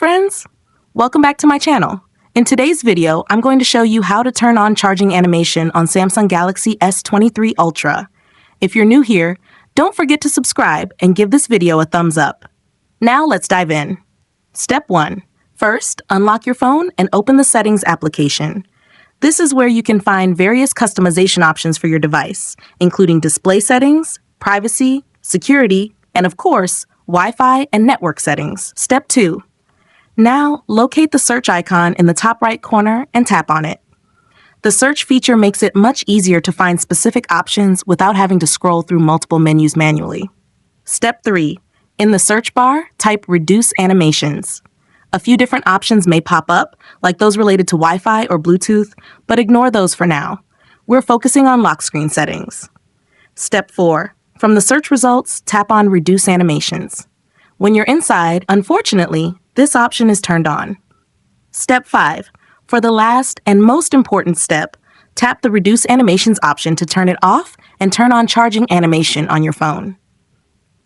friends! Welcome back to my channel. In today's video, I'm going to show you how to turn on charging animation on Samsung Galaxy S23 Ultra. If you're new here, don't forget to subscribe and give this video a thumbs up. Now let's dive in. Step 1. First, unlock your phone and open the Settings application. This is where you can find various customization options for your device, including display settings, privacy, security, and of course, Wi-Fi and network settings. Step 2. Now, locate the search icon in the top right corner and tap on it. The search feature makes it much easier to find specific options without having to scroll through multiple menus manually. Step 3. In the search bar, type Reduce Animations. A few different options may pop up, like those related to Wi-Fi or Bluetooth, but ignore those for now. We're focusing on lock screen settings. Step 4. From the search results, tap on Reduce Animations. When you're inside, unfortunately, this option is turned on. Step 5. For the last and most important step, tap the Reduce Animations option to turn it off and turn on charging animation on your phone.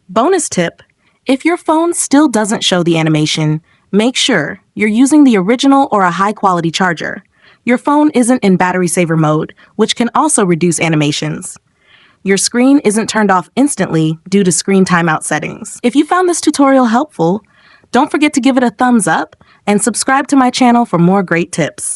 Bonus tip: if your phone still doesn't show the animation, make sure you're using the original or a high-quality charger. Your phone isn't in battery saver mode, which can also reduce animations. Your screen isn't turned off instantly due to screen timeout settings. If you found this tutorial helpful, don't forget to give it a thumbs up and subscribe to my channel for more great tips.